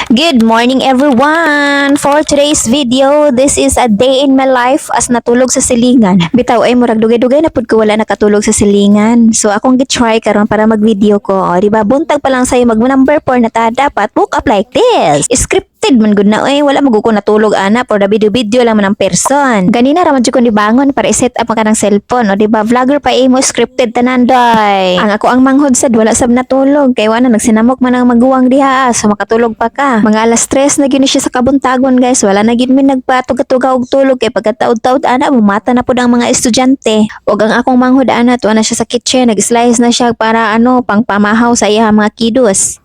Good morning everyone! For today's video, this is a day in my life as natulog sa silingan. Bitaw ay murag dugay-dugay na pud ko wala nakatulog sa silingan. So akong gitry karon para mag-video ko. O, di ba buntag pa lang sayo mag number 4 na ta dapat woke up like this. Scripted man gud na wala maguko natulog ana for the video lang man ang person. Ganina ra man jud ko ni bangon para i-set up ang kanang cellphone. O di ba vlogger pa mo scripted tanan day. Ang ako ang manghod sad wala sab natulog kay wala nagsinamok man ang maguwang diha so makatulog pa ka. Mga alas 3 na gyud siya sa kabuntagon guys. Wala na gyud mi nagpatug-tugaw og tulog kay pagkataud-taud ana bumata na pud ang mga estudyante. Ug ang akong manghod ana tuwa na siya sa kitchen, nag-slice na siya para pang pamahaw sa iya mga kiddos.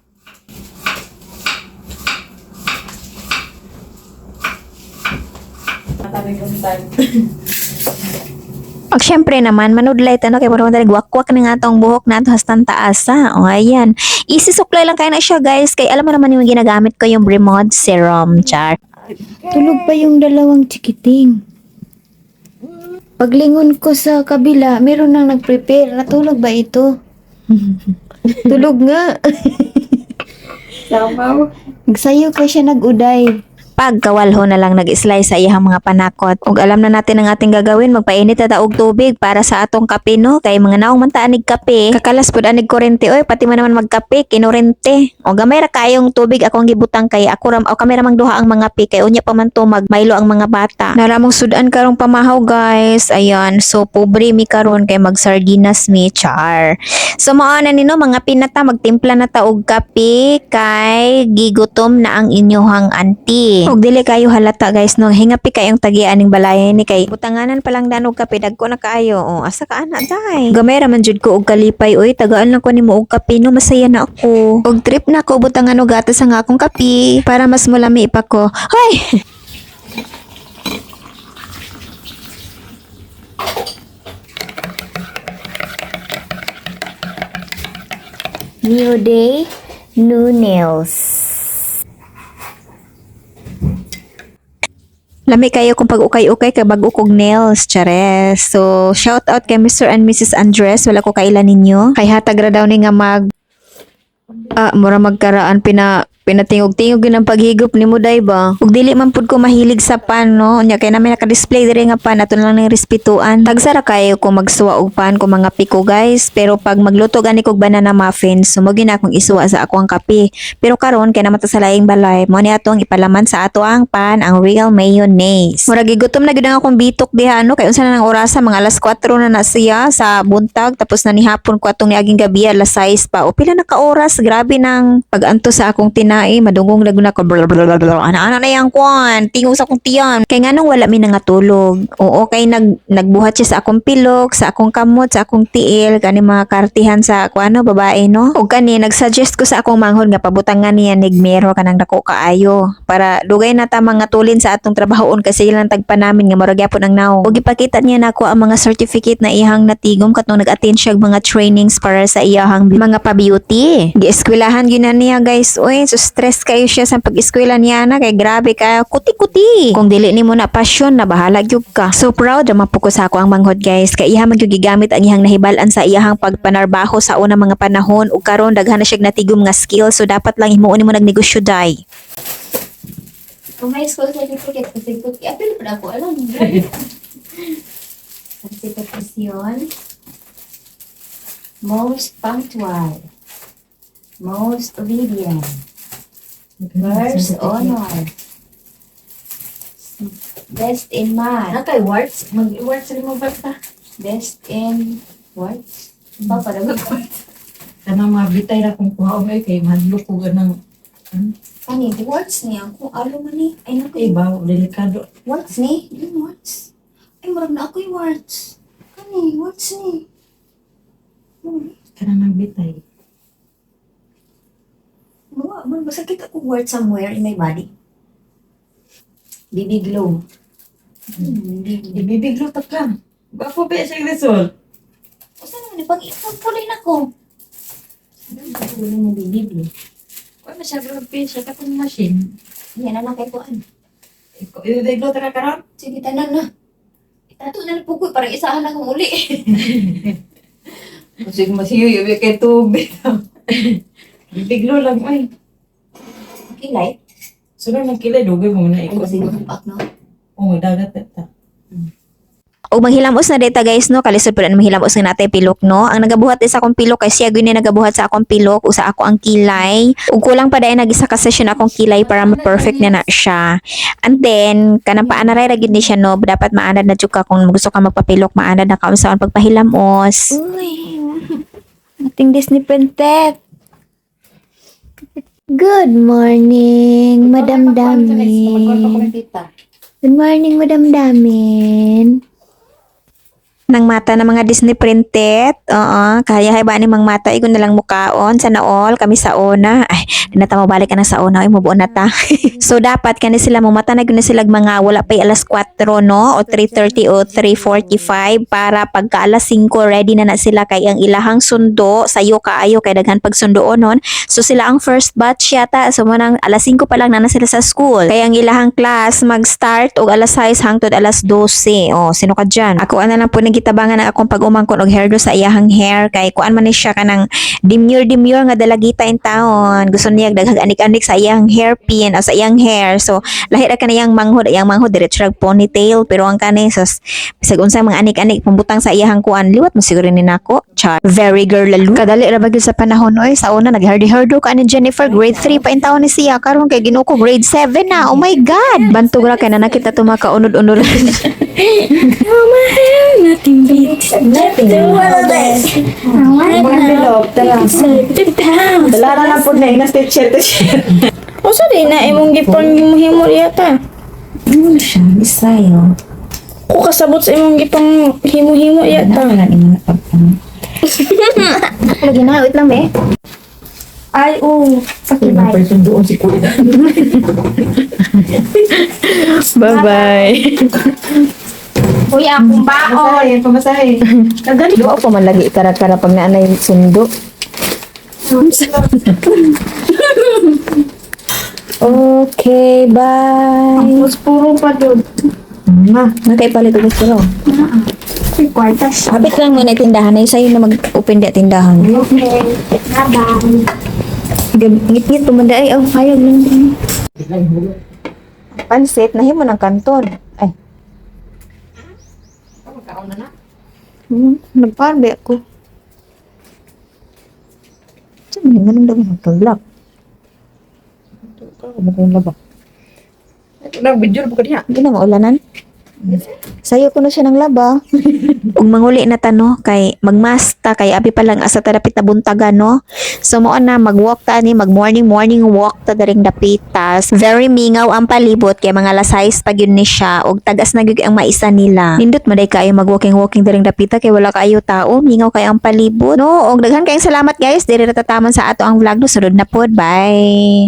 Pag syempre naman, manudlay kay parang nagwakwak na nga tong buhok na ito hastang taasa. O ayan. Easy suklay lang kayo na siya guys. Kay alam mo naman yung ginagamit ko yung Bremod Serum, char. Tulog pa yung dalawang chikiting. Paglingon ko sa kabila, meron nang nag-prepare. Natulog ba ito? Tulog nga. Sabaw. Nagsayo ko siya nag-uday. Pagkawalho na lang nag-slice sa iyang mga panakot. Ug alam na natin ang ating gagawin, magpainit ta og tubig para sa atong kape no. Kay mga naong man ta anig kape, kakalas pud anig kurente oy, pati man naman magkape kinurente. O gamay ra kayong tubig akong gibutang kay ako ram o kami ramang duha ang mga pi kay unya pa man to magmaylo ang mga bata. Naramong sudan karong pamahaw guys. Ayan, so pobre mi karon kay magsardinas mi char. So mao na nino mga pinata magtimpla na ta og kape kay gigutom na ang inyohang auntie. Ug dili kayo halata guys no, hingapi kayong tagian ning balay ni kay butanganan pa lang danog kape dagko na kaayo. O asa ka ana day. Gamay ra man jud ko og kalipay oy, tagaan lang ko nimo og kape no, masaya na ako. Og trip na ko butangan og gatas ang akong kape para mas mulami pa ko. Hoy. New day, new nails. Lami kayo kung pag-ukay-ukay kay bag-o kog nails, chares. So, shout out kay Mr. and Mrs. Andres, wala ko kailan ninyo. Kay hatag ra daw ni nga mura magkaraan pinatingog-tingog yun ang paghigop ni mo day ba. Ug dili man pud ko mahilig sa pan no. Nya kay namin naka-display diri nga pan ato lang ning respetuan. Tagsara kayo kung magsuwa og pan ko mga piko guys, pero pag magluto gani kog banana muffins, sumugin na akong isuwa sa ako ang kape. Pero karon kay naman ta sa laing balay, mo ni atong ipalaman sa ato ang pan ang real mayonnaise. Mura gigutom na gid ang akong bitok diha no, kay unsa na nang orasa mga alas 4 na siya sa buntag tapos na ni hapon ko atong niaging gabi alas 6 pa. O pila na ka oras, grabe nang pag-anto sa akong tinai, madungong laguna ko ana na yang kwan tingog sa akong tiyan kay nganong wala mi nangatulog. Oo kay nagbuhat siya sa akong pilok, sa akong kamot, sa akong tiil kani mga kartihan sa kuano babae no. Ug kani nagsuggest ko sa akong manghod nga pabutangan niya nigmero kanang dako kaayo para dugay na ta mga tulin sa atong trabahoon kasi ilang tagpa namin nga murag gyapon ang naw. Ug ipakita niya nako ang mga certificate na ihang natigom katong nag-attend siya mga trainings para sa iyahang mga pa-beauty. Gieskwilahan gyud na niya guys. Oy, so stress kayo siya sa pag-eskwela niya na kay grabe ka kuti-kuti. Kung dili nimo na passion na bahala gyud ka. So proud na mapuko sa ako ang manghod guys kay iha magigamit ang iyang nahibalan sa iyahang pagpanarbaho sa una mga panahon ug karon daghan na siya natigom nga skill so dapat lang himuon nimo nagnegosyo day. Kung may school certificate, apil pa ako, alam mo. Certification. Most punctual. Most obedient. First honor. Best in math. Kay words, mag-words rin mo ba ta? Best in words. Ba para mag-words? Kanang mabitay na kung kuha ko kay madlo ko ganang Kani, words niya. Kung alo man ni. Ay, naku. ibaw, delikado. Words ni? Yung words. Ay, marag na ako yung words. Kani, words ni. Kanang nagbitay. Basta kita ko word somewhere in my body. Baby glow. Ibibiglo ta ka. Gwapo ba siya result? O saan naman, pag-ipagpulay na ko. Pagpulay na baby glow. Kung masyado siya ka kung machine. Yan na lang kay Kuan. Ibibiglo ta ka karon? Sige, tanan na. Itato na po ko, parang isahan akong uli. Kasi masiyo kay tubig. Bibiglo lang ay. Okay, light. Sunod ng kilay, dugay mo na Ay, ikot. kasi makampak, no? Oh, dagat ito. O maghilamos na data guys no, kalisod po na maghilamos nga natay pilok no. Ang nagabuhat din sa akong pilok kay siya gyud ni nagabuhat sa akong pilok usa ako ang kilay. Ug kulang pa dai nagisa ka session akong kilay para ma-perfect na siya. And then kanang paanaray ra gyud ni siya no, dapat maanad na jud ka kung gusto ka magpapilok, maanad na ka unsaon pagpahilamos. Uy, ating Disney princess. Good morning, Madam Damin. Good morning, Madam Damin. Nang mata ng mga Disney printed. Oo, kaya hay ba ni mang mata igon na lang mukaon sana all kami sa una. Ay, di na ta mabalik ka na sa una ay mabuo na ta. So dapat kani sila mo mata na gyud na sila mga wala pa alas 4 no o 3:30 o 3:45 para pagka alas 5 ready na sila kay ang ilahang sundo sayo kaayo kay daghan pag sundoon. So sila ang first batch yata. So manang alas 5 pa lang na sila sa school. Kaya ang ilahang class mag-start og alas 6 hangtod alas 12. Oh, sino ka dyan? Ako ana lang po gitabangan na akong pag-umangkon og hairdo sa iyahang hair kay kuan man ni siya kanang demure nga dalagita in taon. Gusto niya daghag anik-anik sa iyang hairpin o sa iyang hair. So lahi ra kaniyang manghod, iyang manghod diretso rag ponytail pero ang kani sus bisag unsay mga anik-anik pambutang sa iyahang kuan liwat mo siguro ni nako. Char. Very girl lalo. Kadali ra ba gyud sa panahon oy sa una nag-hairdo ka ni Jennifer grade 3 pa in taon ni siya karon kay Ginoo ko grade 7 na. Oh my god. Bantog ra kay na nakita tumakaunod-unod. Nothing beats the wildest. Dala na po na inas teacher. O sa di na imong gipon himo yata. Ano siya? Israel. Ko kasabot sa imong gipang himo-himo yata. Wala naman napagpang. Lagi na wait lang be. Ay, oh. Pakibay. May sundoon si Kuya. Bye-bye. Kuya, akong baon. Pamasahe. Doon pa man lagi kara-kara pag naanay sundo. Okay, bye. Mas puro pa doon. Nakay palit ulit ko raw. Kwartas. Habit lang mo na tindahan ay sa'yo na mag-open di tindahan. Okay. Bye-bye. Ngit-ngit tumanda ay oh hayag lang din. Pansit nahimo ng kanton. Ay. Nagparbe ako. Saan mo nga nang daw magka-vlog? Ano ba yung laba? Nag-video na po ka niya. Hindi na maulanan. Sayo ko na siya ng laba. Ug manguli na tano kay magmasta kay abi pa lang asa tarapit na buntagan no. So mo na mag-walk ta ni mag-morning walk ta daring dapitas. Very mingaw ang palibot kay mga lasais pa gyud ni siya ug tagas na gyud ang maisa nila. Nindot maday kayo mag-walking daring dapita kay wala kaayo tao, mingaw kay ang palibot. No, ug daghan kayong salamat guys. Diri ra tataman sa ato ang vlog no. Sunod na pod. Bye.